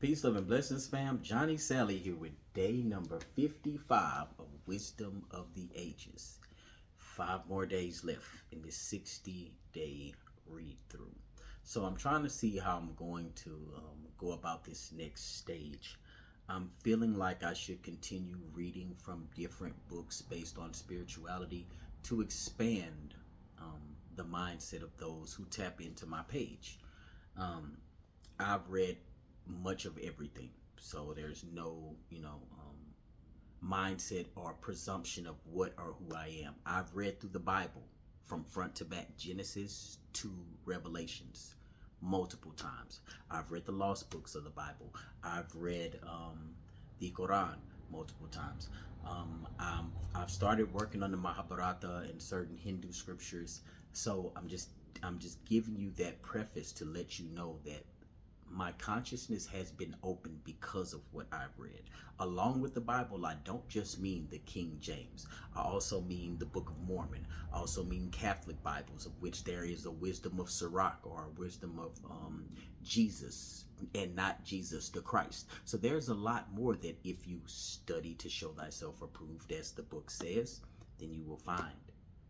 Peace, love, and blessings, fam. Johnny Sally here with day number 55 of Wisdom of the Ages. 5 more days left in this 60-day read through. So I'm trying to see how I'm going to go about this next stage. I'm feeling like I should continue reading from different books based on spirituality to expand the mindset of those who tap into my page. Um, I've read much of everything, so there's no, mindset or presumption of what or who I am. I've read through the Bible from front to back, Genesis to Revelations, multiple times. I've read the lost books of the Bible. I've read the Quran multiple times. I've started working on the Mahabharata and certain Hindu scriptures. So I'm just giving you that preface to let you know that my consciousness has been opened because of what I've read. Along with the Bible, I don't just mean the King James. I also mean the Book of Mormon. I also mean Catholic Bibles, of which there is a wisdom of Sirach, or a wisdom of Jesus, and not Jesus the Christ. So there's a lot more that if you study to show thyself approved, as the book says, then you will find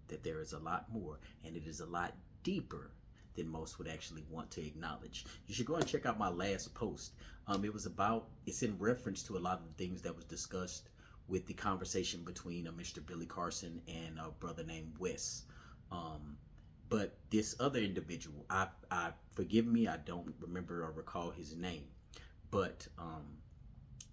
that there is a lot more, and it is a lot deeper than most would actually want to acknowledge. You should go and check out my last post. It's in reference to a lot of the things that was discussed with the conversation between Mr. Billy Carson and a brother named Wes. But this other individual, I forgive me, I don't remember or recall his name, but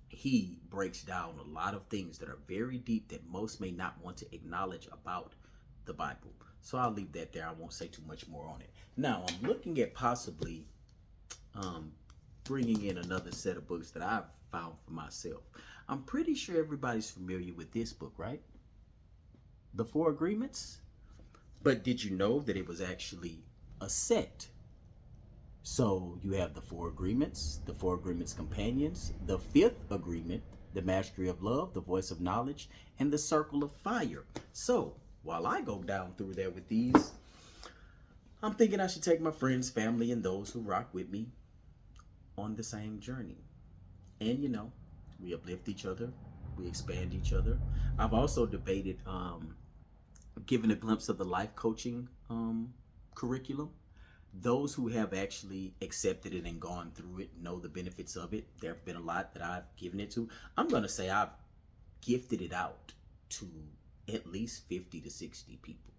he breaks down a lot of things that are very deep that most may not want to acknowledge about the Bible. So I'll leave that there. I won't say too much more on it. Now, I'm looking at possibly bringing in another set of books that I've found for myself. I'm pretty sure everybody's familiar with this book, right? The Four Agreements. But did you know that it was actually a set? So you have the Four Agreements, the Four Agreements Companions, the Fifth Agreement, the Mastery of Love, the Voice of Knowledge, and the Circle of Fire. So while I go down through there with these, I'm thinking I should take my friends, family, and those who rock with me on the same journey. And we uplift each other, we expand each other. I've also debated giving a glimpse of the life coaching curriculum. Those who have actually accepted it and gone through it know the benefits of it. There have been a lot that I've given it to. I'm going to say I've gifted it out to at least 50 to 60 people.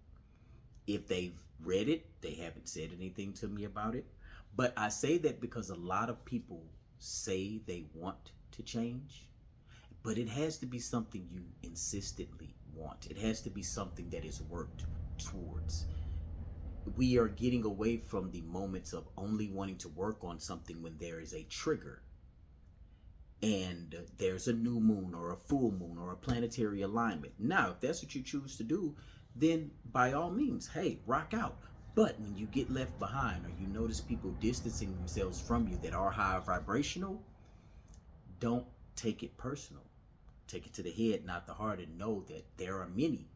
If they've read it, they haven't said anything to me about it. But I say that because a lot of people say they want to change, but it has to be something you insistently want. It has to be something that is worked towards. We are getting away from the moments of only wanting to work on something when there is a trigger and there's a new moon or a full moon or a planetary alignment. Now, if that's what you choose to do, then by all means, hey, rock out. But when you get left behind, or you notice people distancing themselves from you that are high vibrational, don't take it personal. Take it to the head, not the heart, and know that there are many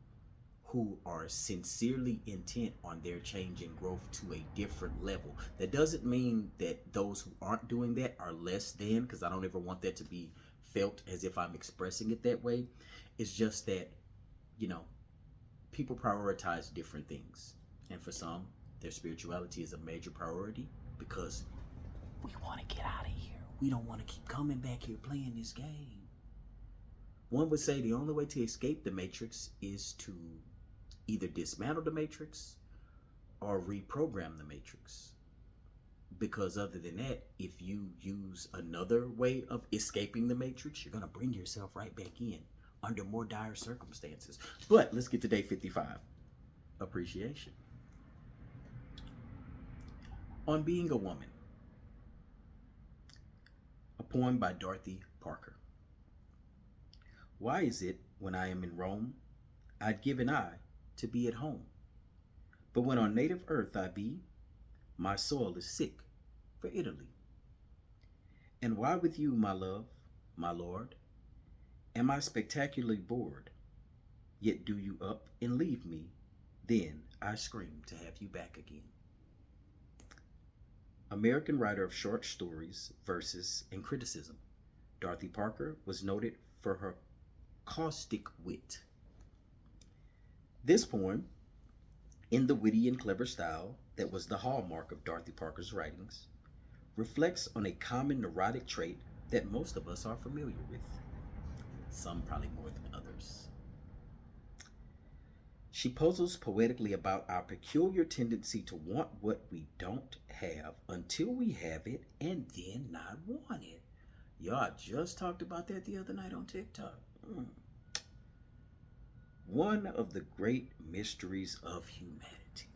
who are sincerely intent on their change and growth to a different level. That doesn't mean that those who aren't doing that are less than, because I don't ever want that to be felt as if I'm expressing it that way. It's just that, people prioritize different things. And for some, their spirituality is a major priority because we want to get out of here. We don't want to keep coming back here playing this game. One would say the only way to escape the matrix is to either dismantle the matrix or reprogram the matrix. Because other than that, if you use another way of escaping the matrix, you're going to bring yourself right back in under more dire circumstances. But let's get to day 55. Appreciation. On Being a Woman. A poem by Dorothy Parker. Why is it when I am in Rome, I'd give an eye to be at home? But when on native earth I be, my soul is sick for Italy. And why with you, my love, my lord, am I spectacularly bored? Yet do you up and leave me, then I scream to have you back again. American writer of short stories, verses, and criticism. Dorothy Parker was noted for her caustic wit. This poem, in the witty and clever style that was the hallmark of Dorothy Parker's writings, reflects on a common neurotic trait that most of us are familiar with, some probably more than others. She puzzles poetically about our peculiar tendency to want what we don't have until we have it and then not want it. Y'all just talked about that the other night on TikTok. One of the great mysteries of humanity.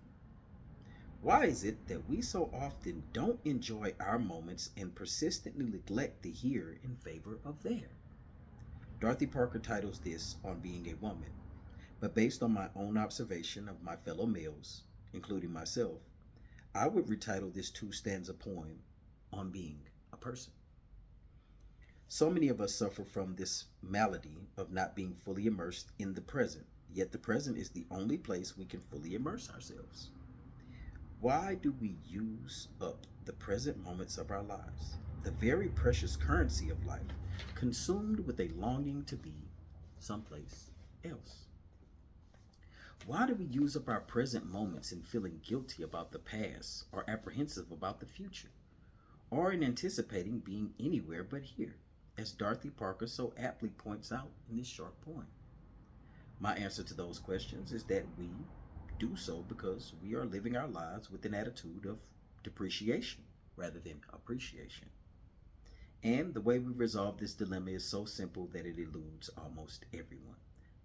Why is it that we so often don't enjoy our moments and persistently neglect the here in favor of there? Dorothy Parker titles this On Being a Woman, but based on my own observation of my fellow males, including myself, I would retitle this two-stanza poem On Being a Person. So many of us suffer from this malady of not being fully immersed in the present, yet the present is the only place we can fully immerse ourselves. Why do we use up the present moments of our lives, the very precious currency of life, consumed with a longing to be someplace else? Why do we use up our present moments in feeling guilty about the past or apprehensive about the future, or in anticipating being anywhere but here, as Dorothy Parker so aptly points out in this short poem? My answer to those questions is that we do so because we are living our lives with an attitude of depreciation rather than appreciation. And the way we resolve this dilemma is so simple that it eludes almost everyone.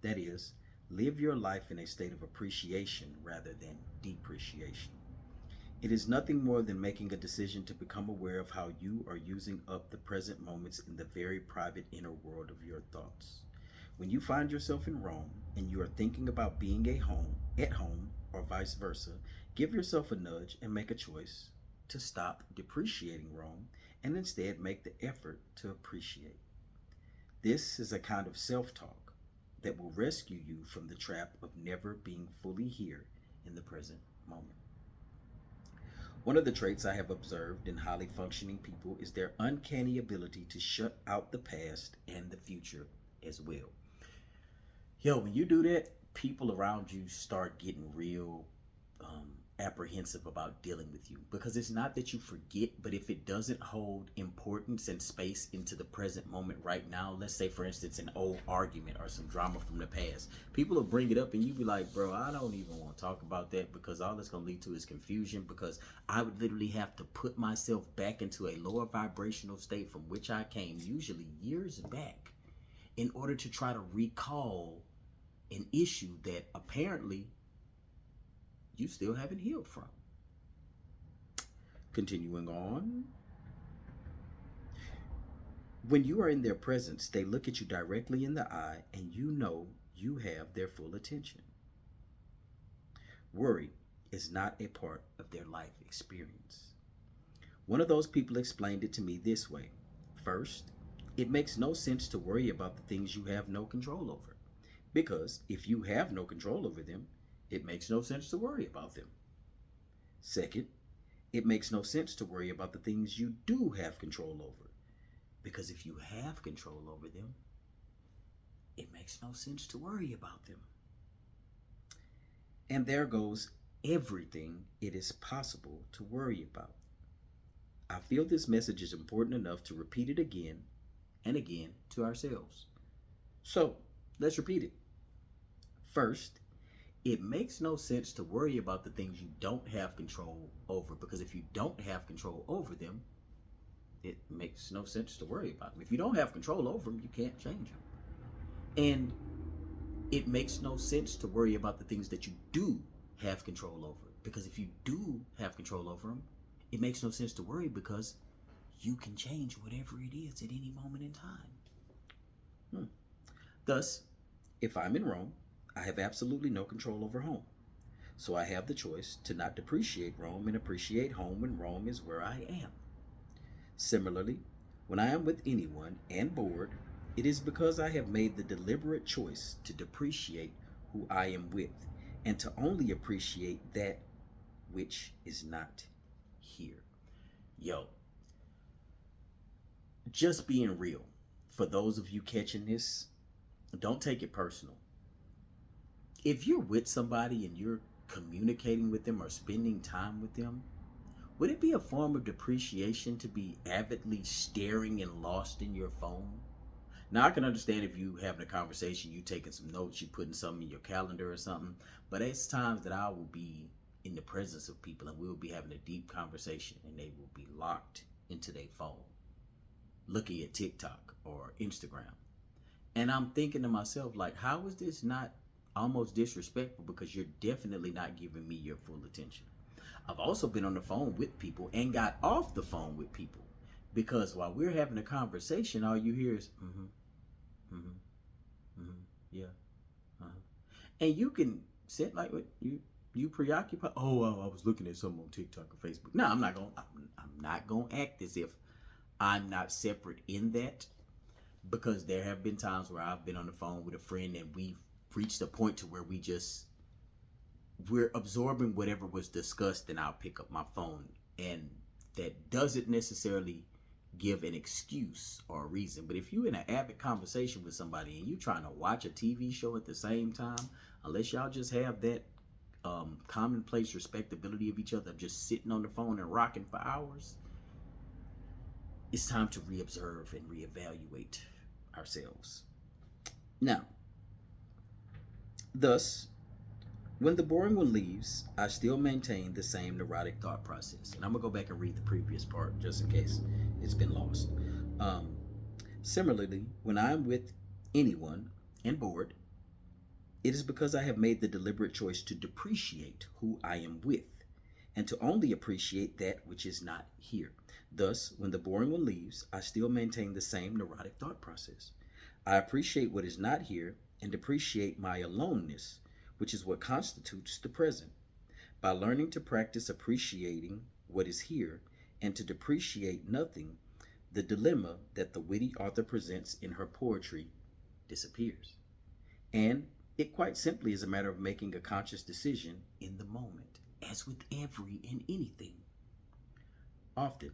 That is, live your life in a state of appreciation rather than depreciation. It is nothing more than making a decision to become aware of how you are using up the present moments in the very private inner world of your thoughts. When you find yourself in Rome and you are thinking about being at home, or vice versa, give yourself a nudge and make a choice to stop depreciating Rome and instead make the effort to appreciate. This is a kind of self-talk that will rescue you from the trap of never being fully here in the present moment. One of the traits I have observed in highly functioning people is their uncanny ability to shut out the past and the future as well. Yo, when you do that, people around you start getting real apprehensive about dealing with you, because it's not that you forget, but if it doesn't hold importance and space into the present moment right now, let's say for instance an old argument or some drama from the past, people will bring it up and you be like, bro, I don't even want to talk about that, because all it's going to lead to is confusion, because I would literally have to put myself back into a lower vibrational state from which I came, usually years back, in order to try to recall an issue that apparently you still haven't healed from. Continuing on. When you are in their presence, they look at you directly in the eye and you know you have their full attention. Worry is not a part of their life experience. One of those people explained it to me this way. First, it makes no sense to worry about the things you have no control over, because if you have no control over them, it makes no sense to worry about them. Second, it makes no sense to worry about the things you do have control over, because if you have control over them, it makes no sense to worry about them. And there goes everything it is possible to worry about. I feel this message is important enough to repeat it again and again to ourselves. So let's repeat it. First, it makes no sense to worry about the things you don't have control over, because if you don't have control over them, it makes no sense to worry about them. If you don't have control over them, you can't change them. And it makes no sense to worry about the things that you do have control over, because if you do have control over them, it makes no sense to worry, because you can change whatever it is at any moment in time. Thus, if I'm in Rome, I have absolutely no control over home. So I have the choice to not depreciate Rome and appreciate home when Rome is where I am. Similarly, when I am with anyone and bored, it is because I have made the deliberate choice to depreciate who I am with and to only appreciate that which is not here. Yo, just being real. For those of you catching this, don't take it personal. If you're with somebody and you're communicating with them or spending time with them, would it be a form of depreciation to be avidly staring and lost in your phone? Now, I can understand if you having a conversation, you taking some notes, you putting something in your calendar or something, but it's times that I will be in the presence of people and we will be having a deep conversation and they will be locked into their phone, looking at TikTok or Instagram. And I'm thinking to myself, like, how is this not almost disrespectful? Because you're definitely not giving me your full attention. I've also been on the phone with people and got off the phone with people because while we're having a conversation, all you hear is, yeah, and you can sit like what you preoccupied. Oh, well, I was looking at something on TikTok or Facebook. No, I'm not gonna act as if I'm not separate in that, because there have been times where I've been on the phone with a friend and we've reached a point to where we're absorbing whatever was discussed, and I'll pick up my phone, and that doesn't necessarily give an excuse or a reason. But if you're in an avid conversation with somebody and you're trying to watch a TV show at the same time, unless y'all just have that commonplace respectability of each other, just sitting on the phone and rocking for hours, it's time to reobserve and reevaluate ourselves. Now, thus, when the boring one leaves, I still maintain the same neurotic thought process. And I'm going to go back and read the previous part just in case it's been lost. Similarly, when I'm with anyone and bored, it is because I have made the deliberate choice to depreciate who I am with and to only appreciate that which is not here. Thus, when the boring one leaves, I still maintain the same neurotic thought process. I appreciate what is not here and depreciate my aloneness, which is what constitutes the present. By learning to practice appreciating what is here and to depreciate nothing, the dilemma that the witty author presents in her poetry disappears. And it quite simply is a matter of making a conscious decision in the moment, as with every and anything. Often,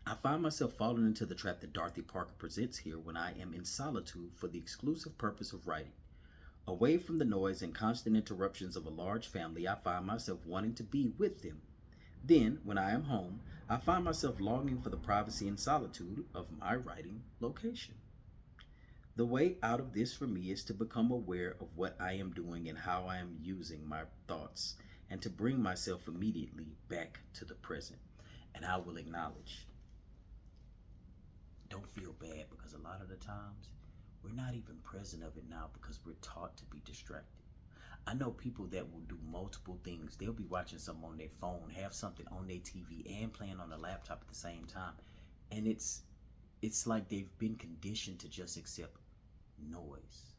I find myself falling into the trap that Dorothy Parker presents here when I am in solitude for the exclusive purpose of writing. Away from the noise and constant interruptions of a large family, I find myself wanting to be with them. Then, when I am home, I find myself longing for the privacy and solitude of my writing location. The way out of this for me is to become aware of what I am doing and how I am using my thoughts, and to bring myself immediately back to the present. And I will acknowledge, don't feel bad, because a lot of the times we're not even present of it now because we're taught to be distracted. I know people that will do multiple things. They'll be watching something on their phone, have something on their TV, and playing on the laptop at the same time. And it's like they've been conditioned to just accept noise.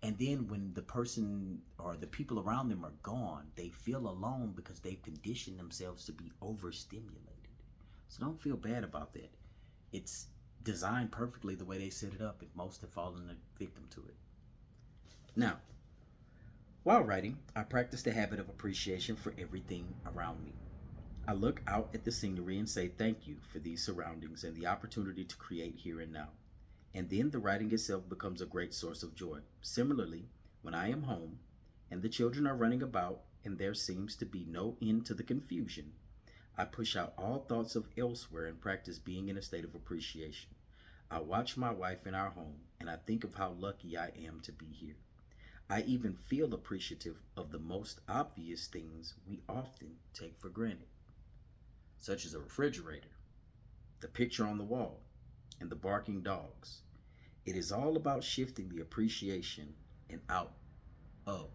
And then when the person or the people around them are gone, they feel alone because they've conditioned themselves to be overstimulated. So don't feel bad about that. It's designed perfectly the way they set it up, and most have fallen a victim to it. Now, while writing, I practice the habit of appreciation for everything around me. I look out at the scenery and say thank you for these surroundings and the opportunity to create here and now. And then the writing itself becomes a great source of joy. Similarly, when I am home and the children are running about and there seems to be no end to the confusion, I push out all thoughts of elsewhere and practice being in a state of appreciation. I watch my wife in our home and I think of how lucky I am to be here. I even feel appreciative of the most obvious things we often take for granted, such as a refrigerator, the picture on the wall, and the barking dogs. It is all about shifting the appreciation and out of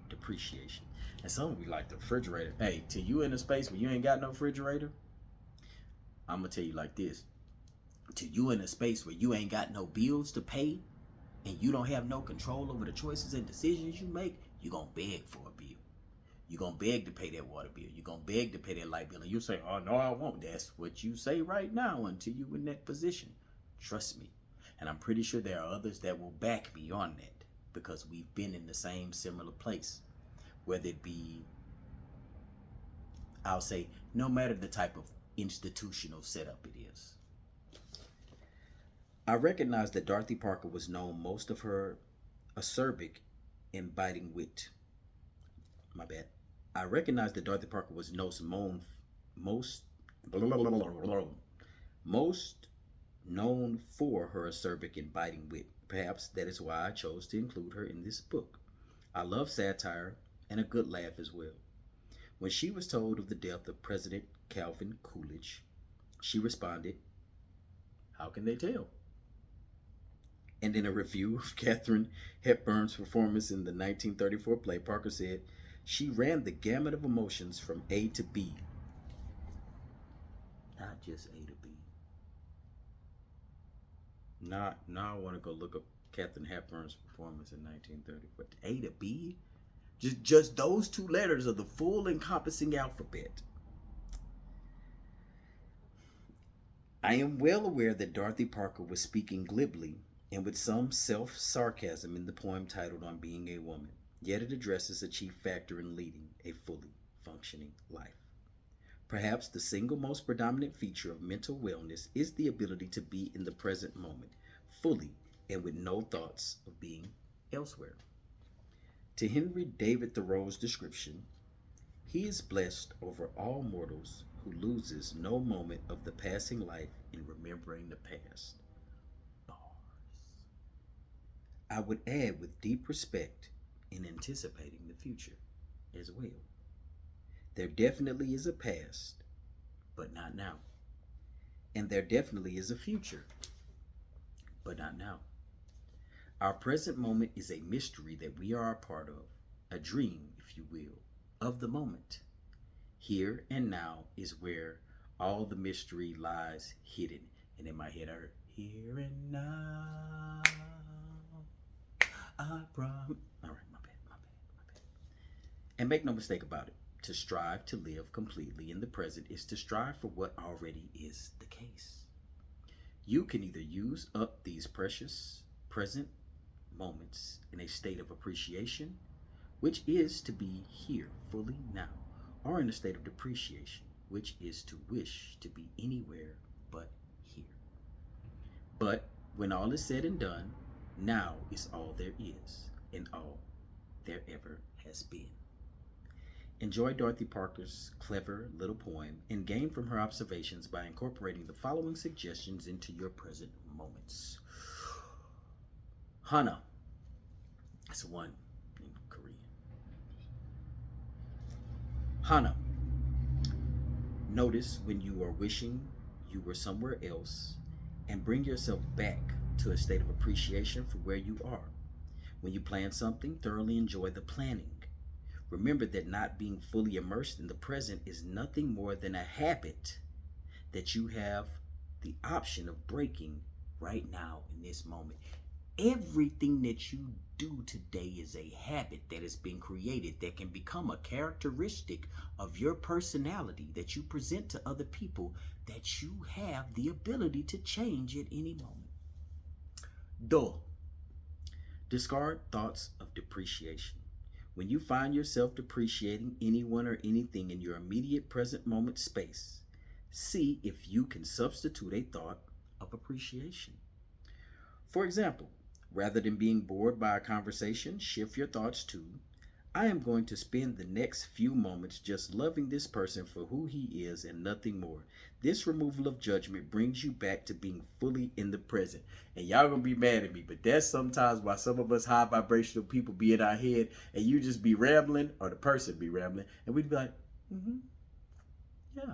depreciation. And some of you like the refrigerator. Hey, till you in a space where you ain't got no refrigerator, I'm gonna tell you like this. Till you in a space where you ain't got no bills to pay and you don't have no control over the choices and decisions you make, you're gonna beg for a bill. You're gonna beg to pay that water bill. You're gonna beg to pay that light bill. And you say, oh no, I won't. That's what you say right now until you're in that position. Trust me. And I'm pretty sure there are others that will back me on that, because we've been in the same similar place. Whether it be, I'll say, no matter the type of institutional setup it is. I recognize that Dorothy Parker was known most of her acerbic and biting wit. My bad. I recognize that Dorothy Parker was most most known for her acerbic and biting wit. Perhaps that is why I chose to include her in this book. I love satire and a good laugh as well. When she was told of the death of President Calvin Coolidge, she responded, "How can they tell?" And in a review of Katharine Hepburn's performance in the 1934 play, Parker said, "She ran the gamut of emotions from A to B." Not just A to B. Now I want to go look up Katharine Hepburn's performance in 1934. A to B? Just those two letters of the full encompassing alphabet. I am well aware that Dorothy Parker was speaking glibly and with some self-sarcasm in the poem titled On Being a Woman, yet it addresses a chief factor in leading a fully functioning life. Perhaps the single most predominant feature of mental wellness is the ability to be in the present moment, fully and with no thoughts of being elsewhere. To Henry David Thoreau's description, he is blessed over all mortals who loses no moment of the passing life in remembering the past. Bars. I would add with deep respect in anticipating the future as well. There definitely is a past, but not now. And there definitely is a future, but not now. Our present moment is a mystery that we are a part of, a dream, if you will, of the moment. Here and now is where all the mystery lies hidden. And in my head, I heard, here and now, I promise. All right, my bad. And make no mistake about it. To strive to live completely in the present is to strive for what already is the case. You can either use up these precious present moments in a state of appreciation, which is to be here fully now, or in a state of depreciation, which is to wish to be anywhere but here. But when all is said and done, now is all there is and all there ever has been. Enjoy Dorothy Parker's clever little poem and gain from her observations by incorporating the following suggestions into your present moments. Hana. That's one in Korean. Hana. Notice when you are wishing you were somewhere else and bring yourself back to a state of appreciation for where you are. When you plan something, thoroughly enjoy the planning. Remember that not being fully immersed in the present is nothing more than a habit that you have the option of breaking right now in this moment. Everything that you do today is a habit that has been created that can become a characteristic of your personality that you present to other people that you have the ability to change at any moment. Do. Discard thoughts of depreciation. When you find yourself depreciating anyone or anything in your immediate present moment space, see if you can substitute a thought of appreciation. For example, rather than being bored by a conversation, shift your thoughts to, I am going to spend the next few moments just loving this person for who he is and nothing more. This removal of judgment brings you back to being fully in the present. And y'all gonna be mad at me, but that's sometimes why some of us high vibrational people be in our head and you just be rambling, or the person be rambling, and we'd be like, yeah,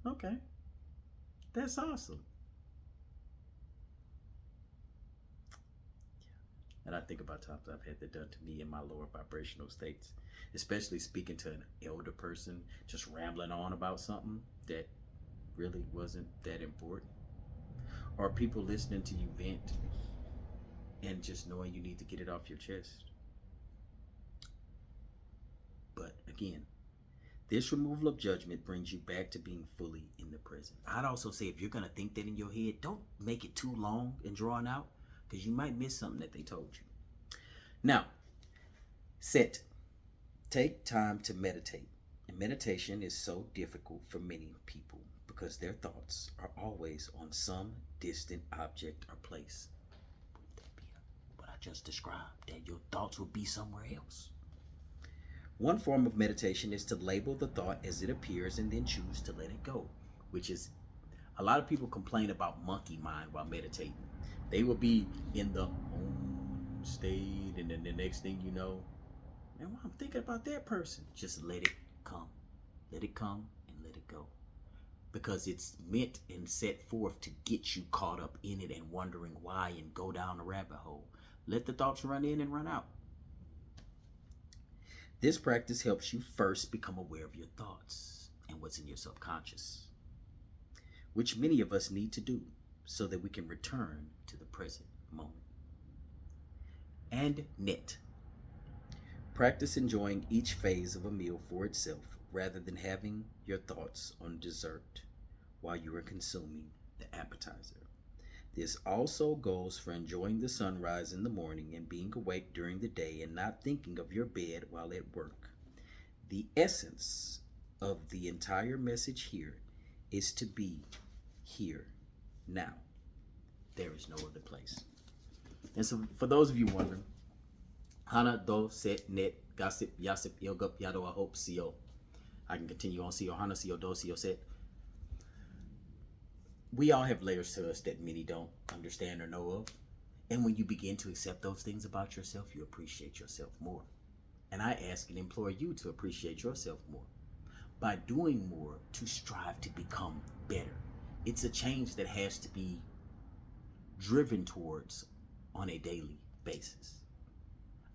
okay, that's awesome. And I think about times I've had that done to me in my lower vibrational states, especially speaking to an elder person, just rambling on about something that really wasn't that important. Or people listening to you vent and just knowing you need to get it off your chest. But again, this removal of judgment brings you back to being fully in the present. I'd also say if you're going to think that in your head, don't make it too long and drawn out, because you might miss something that they told you. Now, sit. Take time to meditate. And meditation is so difficult for many people because their thoughts are always on some distant object or place. Wouldn't that be what I just described? That your thoughts would be somewhere else. One form of meditation is to label the thought as it appears and then choose to let it go, which is a lot of people complain about monkey mind while meditating. They will be in the state, and then the next thing you know, man, I'm thinking about that person. Just let it come. Let it come and let it go. Because it's meant and set forth to get you caught up in it and wondering why and go down a rabbit hole. Let the thoughts run in and run out. This practice helps you first become aware of your thoughts and what's in your subconscious, which many of us need to do so that we can return to the present moment. And net. Practice enjoying each phase of a meal for itself rather than having your thoughts on dessert while you are consuming the appetizer. This also goes for enjoying the sunrise in the morning and being awake during the day and not thinking of your bed while at work. The essence of the entire message here is to be here now. There is no other place. And so for those of you wondering, Hana, Do, Set, Net, Gossip, Yasip, Yogup, Yado, I hope, Co. I can continue on Co, Hana, Co, Do, Co, Set. We all have layers to us that many don't understand or know of. And when you begin to accept those things about yourself, you appreciate yourself more. And I ask and implore you to appreciate yourself more by doing more to strive to become better. It's a change that has to be driven towards on a daily basis.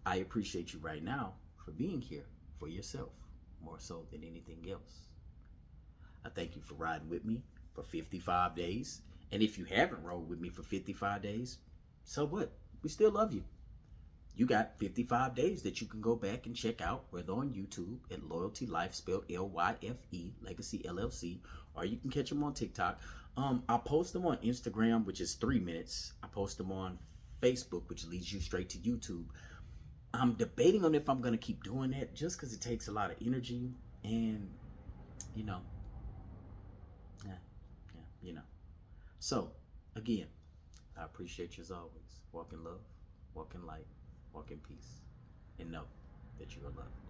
I appreciate you right now for being here for yourself, more so than anything else. I thank you for riding with me for 55 days. And if you haven't rode with me for 55 days, so what? We still love you. You got 55 days that you can go back and check out, whether on YouTube at Loyalty Life, spelled L-Y-F-E, Legacy LLC, or you can catch them on TikTok. I post them on Instagram, which is 3 minutes. I post them on Facebook, which leads you straight to YouTube. I'm debating on if I'm going to keep doing that just because it takes a lot of energy and, yeah. So, again, I appreciate you as always. Walk in love, walk in light, walk in peace, and know that you are loved.